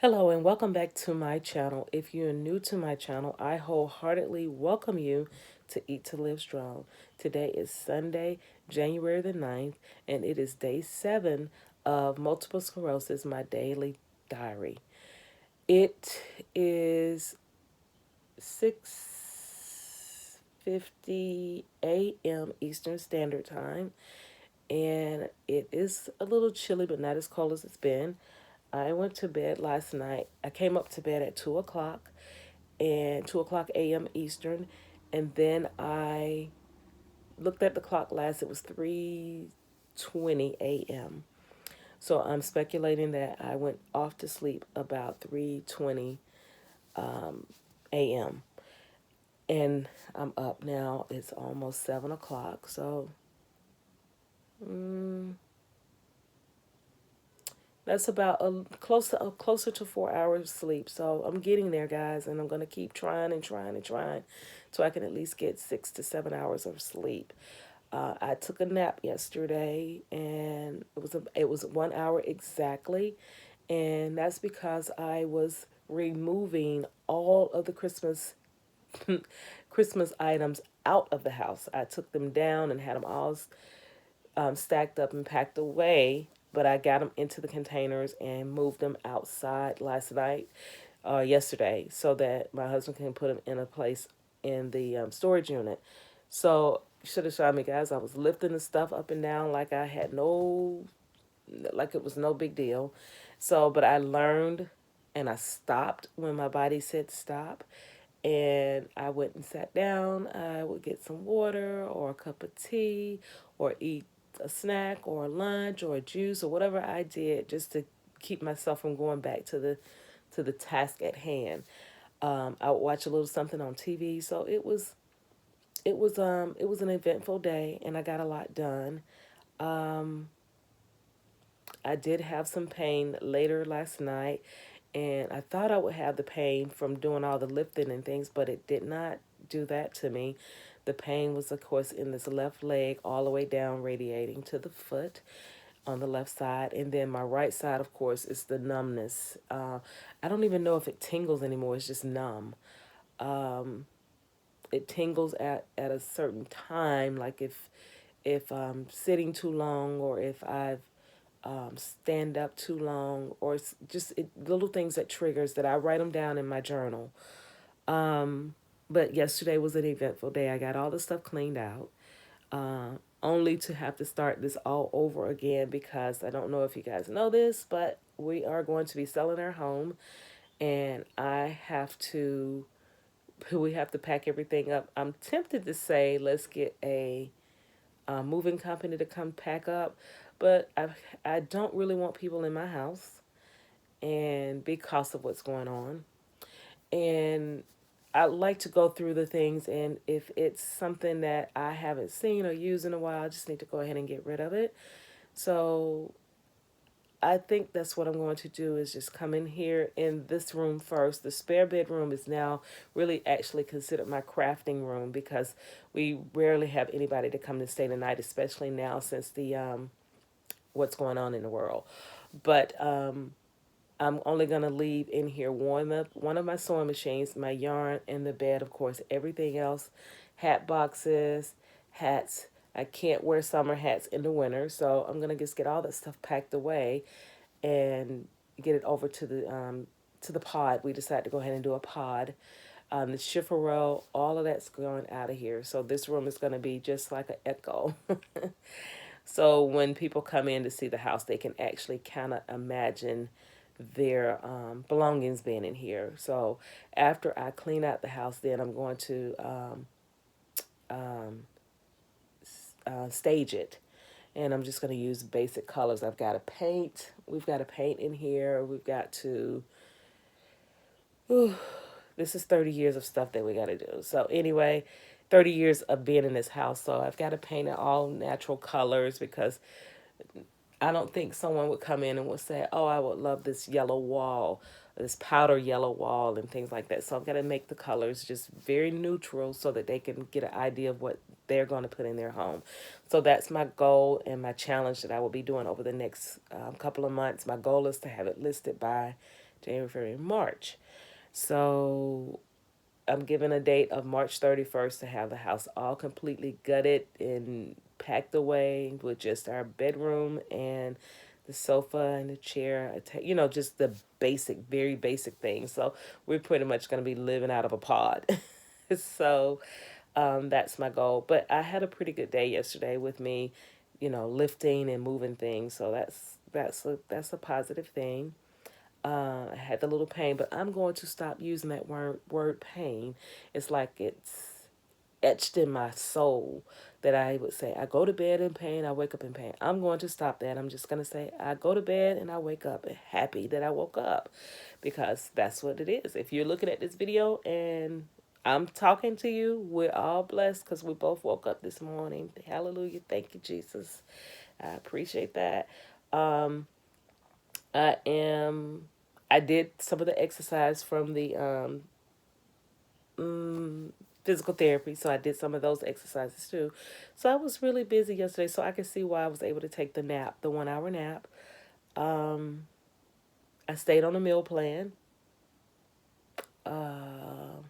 Hello and welcome back to my channel. If you're new to my channel, I wholeheartedly welcome you to Eat to Live Strong. Today is Sunday, January the 9th, and it is day 7 of Multiple Sclerosis, my daily diary. It is 6:50 a.m. Eastern Standard Time, and it is a little chilly, but not as cold as it's been. I went to bed last night. I came up to bed at 2 o'clock and 2 o'clock a.m. Eastern. And then I looked at the clock last, it was 3:20 a.m. So I'm speculating that I went off to sleep about 3:20 a.m. And I'm up now. It's almost 7 o'clock. So that's about closer to 4 hours sleep. So I'm getting there, guys, and I'm gonna keep trying and trying and trying, so I can at least get 6 to 7 hours of sleep. I took a nap yesterday, and it was 1 hour exactly, and that's because I was removing all of the Christmas items out of the house. I took them down and had them all stacked up and packed away, but I got them into the containers and moved them outside last night, yesterday, so that my husband can put them in a place in the storage unit. So you should have shot me, guys. I was lifting the stuff up and down like I had no, like it was no big deal. So, but I learned and I stopped when my body said stop. And I went and sat down. I would get some water or a cup of tea or eat a snack or a lunch or a juice or whatever I did, just to keep myself from going back to the task at hand. I would watch a little something on TV. So it was an eventful day, and I got a lot done. Um, I did have some pain later last night, and I thought I would have the pain from doing all the lifting and things, but it did not do that to me. The pain was, of course, in this left leg, all the way down, radiating to the foot on the left side. And then my right side, of course, is the numbness. I don't even know if it tingles anymore, it's just numb. It tingles at a certain time, like if I'm sitting too long, or if I've stand up too long, or just little things that triggers that I write them down in my journal. But yesterday was an eventful day. I got all the stuff cleaned out, only to have to start this all over again, because I don't know if you guys know this, but we are going to be selling our home, and we have to pack everything up. I'm tempted to say let's get a moving company to come pack up, but I don't really want people in my house, and because of what's going on. And I like to go through the things, and if it's something that I haven't seen or used in a while, I just need to go ahead and get rid of it. So I think that's what I'm going to do, is just come in here in this room first. The spare bedroom is now really actually considered my crafting room, because we rarely have anybody to come to stay the night, especially now since the what's going on in the world. But I'm only going to leave in here one of my sewing machines, my yarn, and the bed, of course. Everything else, hat boxes, hats. I can't wear summer hats in the winter, so I'm going to just get all that stuff packed away and get it over to the pod. We decided to go ahead and do a pod. The chifforow, all of that's going out of here. So this room is going to be just like an echo. So when people come in to see the house, they can actually kind of imagine their belongings being in here. So after I clean out the house, then I'm going to stage it. And I'm just going to use basic colors. I've got to paint. We've got to paint in here. We've got to... Whew, this is 30 years of stuff that we got to do. So anyway, 30 years of being in this house. So I've got to paint it all natural colors, because I don't think someone would come in and would say, oh, I would love this yellow wall, this powder yellow wall, and things like that. So I've got to make the colors just very neutral, so that they can get an idea of what they're going to put in their home. So that's my goal and my challenge that I will be doing over the next couple of months. My goal is to have it listed by January, February, March. So I'm given a date of March 31st to have the house all completely gutted and packed away with just our bedroom and the sofa and the chair, just the basic, very basic things. So we're pretty much going to be living out of a pod. So that's my goal. But I had a pretty good day yesterday with me, lifting and moving things. So that's a positive thing. I had the little pain, but I'm going to stop using that word pain. It's like it's etched in my soul that I would say, I go to bed in pain, I wake up in pain. I'm going to stop that. I'm just going to say, I go to bed and I wake up happy that I woke up, because that's what it is. If you're looking at this video and I'm talking to you, we're all blessed because we both woke up this morning. Hallelujah. Thank you, Jesus. I appreciate that. Um, I am. I did some of the exercise from the physical therapy, so I did some of those exercises too. So I was really busy yesterday, so I could see why I was able to take the nap, the 1 hour nap. Um, I stayed on a meal plan. Of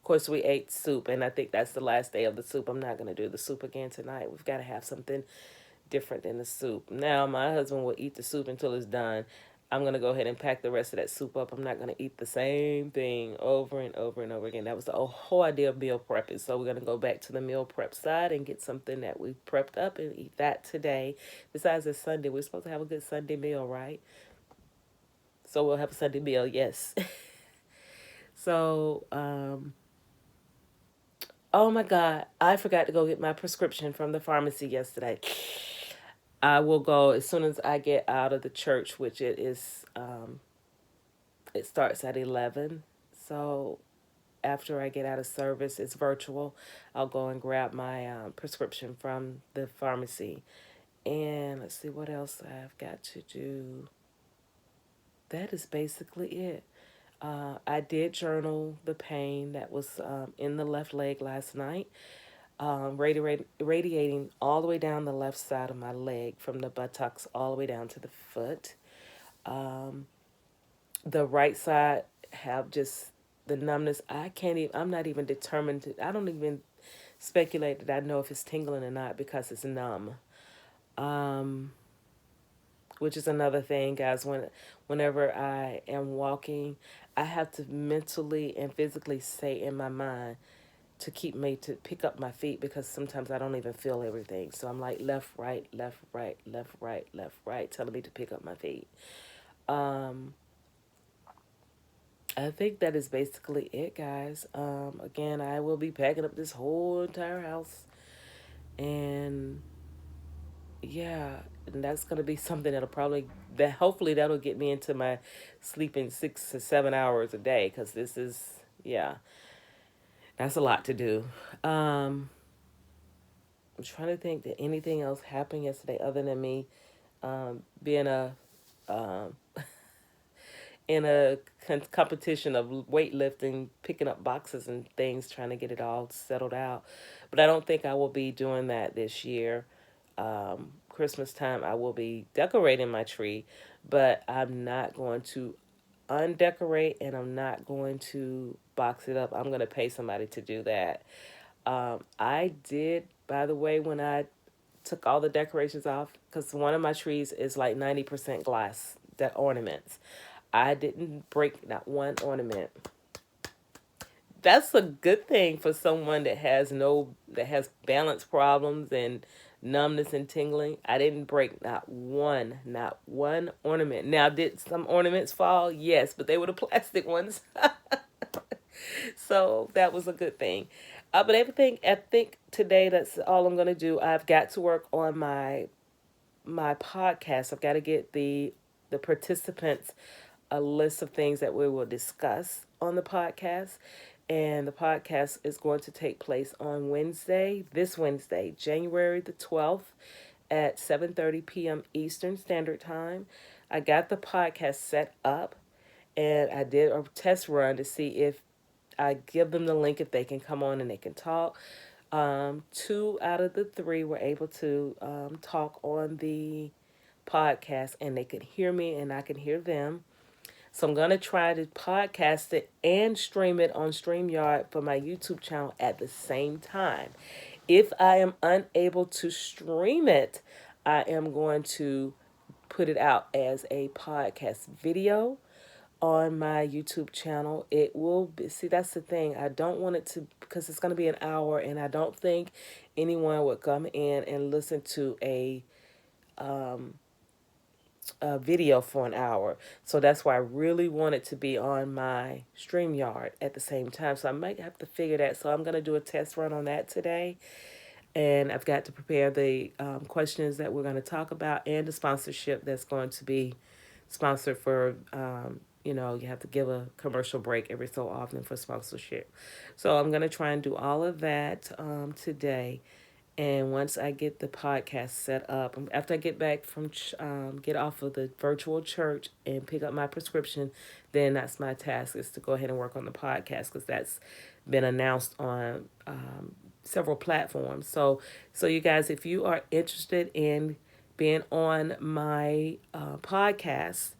course, we ate soup, and I think that's the last day of the soup. I'm not going to do the soup again tonight. We've got to have something different than the soup. Now, my husband will eat the soup until it's done. I'm going to go ahead and pack the rest of that soup up. I'm not going to eat the same thing over and over and over again. That was the whole idea of meal prepping. So we're going to go back to the meal prep side and get something that we prepped up and eat that today. Besides, it's Sunday. We're supposed to have a good Sunday meal, right? So we'll have a Sunday meal, yes. So, oh my God, I forgot to go get my prescription from the pharmacy yesterday. I will go as soon as I get out of the church, which it starts at 11. So after I get out of service, it's virtual. I'll go and grab my prescription from the pharmacy. And let's see what else I've got to do. That is basically it. I did journal the pain that was in the left leg last night, radiating all the way down the left side of my leg from the buttocks all the way down to the foot. Um, the right side have just the numbness. I can't even, I'm not even determined to, I don't even speculate that I know if it's tingling or not because it's numb. Um, which is another thing, guys. Whenever I am walking, I have to mentally and physically say in my mind to keep me to pick up my feet, because sometimes I don't even feel everything. So I'm like left, right, left, right, left, right, left, right, telling me to pick up my feet. Um, I think that is basically it, guys. Again, I will be packing up this whole entire house, and yeah, and that's gonna be something that hopefully that'll get me into my sleeping 6 to 7 hours a day, because this is, yeah, that's a lot to do. Um, I'm trying to think that anything else happened yesterday other than me being um, in a competition of weightlifting, picking up boxes and things, trying to get it all settled out. But I don't think I will be doing that this year. Christmas time, I will be decorating my tree, but I'm not going to undecorate, and I'm not going to box it up. I'm going to pay somebody to do that. I did, by the way, when I took all the decorations off, because one of my trees is like 90% glass, the ornaments. I didn't break not one ornament. That's a good thing for someone that has balance problems and numbness and tingling. I didn't break not one ornament. Now, did some ornaments fall? Yes, but they were the plastic ones. So that was a good thing. But everything, I think today that's all I'm gonna do. I've got to work on my podcast. I've got to get the participants a list of things that we will discuss on the podcast. And the podcast is going to take place on this Wednesday, January the 12th at 7:30 p.m. Eastern Standard Time. I got the podcast set up, and I did a test run to see if I give them the link, if they can come on and they can talk. Two out of the three were able to talk on the podcast, and they could hear me and I could hear them. So I'm going to try to podcast it and stream it on StreamYard for my YouTube channel at the same time. If I am unable to stream it, I am going to put it out as a podcast video on my YouTube channel. It will be, see, that's the thing. I don't want it to, because it's going to be an hour, and I don't think anyone would come in and listen to a video for an hour. So that's why I really want it to be on my StreamYard at the same time. So I might have to figure that. So I'm going to do a test run on that today. And I've got to prepare the questions that we're going to talk about and the sponsorship that's going to be sponsored for, you have to give a commercial break every so often for sponsorship. So I'm going to try and do all of that today. And once I get the podcast set up, after I get back from, get off of the virtual church and pick up my prescription, then that's my task, is to go ahead and work on the podcast, because that's been announced on several platforms. So you guys, if you are interested in being on my podcast,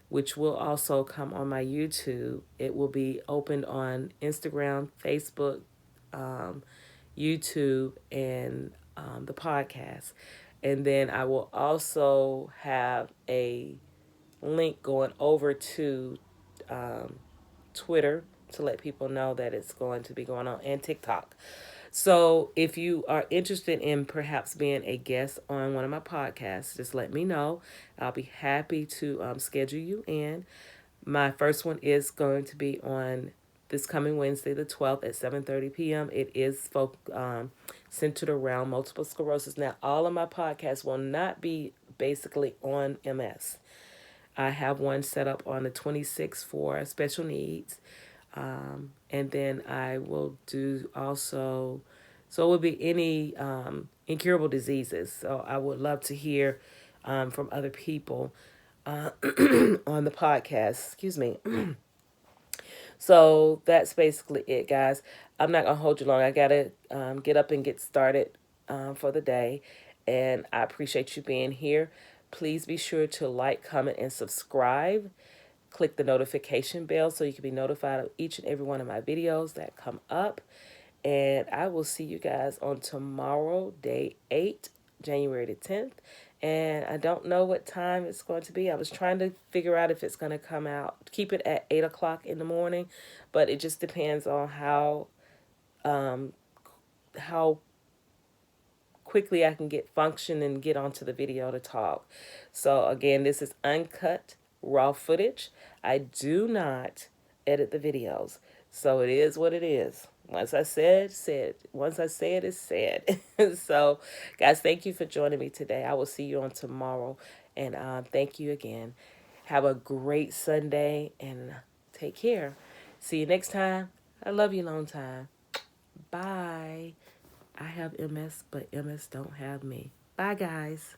which will also come on my YouTube, it will be opened on Instagram, Facebook, YouTube, and the podcast. And then I will also have a link going over to Twitter to let people know that it's going to be going on, and TikTok. So if you are interested in perhaps being a guest on one of my podcasts, just let me know. I'll be happy to schedule you in. My first one is going to be on this coming Wednesday, the 12th at 7:30 p.m. It is centered around multiple sclerosis. Now, all of my podcasts will not be basically on MS. I have one set up on the 26th for special needs. And then I will do also, so it would be any incurable diseases. So I would love to hear from other people on the podcast. Excuse me. So that's basically it, guys. I'm not going to hold you long. I got to get up and get started for the day. And I appreciate you being here. Please be sure to like, comment, and subscribe. Click the notification bell so you can be notified of each and every one of my videos that come up. And I will see you guys on tomorrow, day 8, January the 10th. And I don't know what time it's going to be. I was trying to figure out if it's going to come out, keep it at 8 o'clock in the morning. But it just depends on how quickly I can get function and get onto the video to talk. So again, this is uncut raw footage. I do not edit the videos. So it is what it is. Once I said. Once I say it, it's said. So, guys, thank you for joining me today. I will see you on tomorrow. And thank you again. Have a great Sunday and take care. See you next time. I love you long time. Bye. I have MS, but MS don't have me. Bye, guys.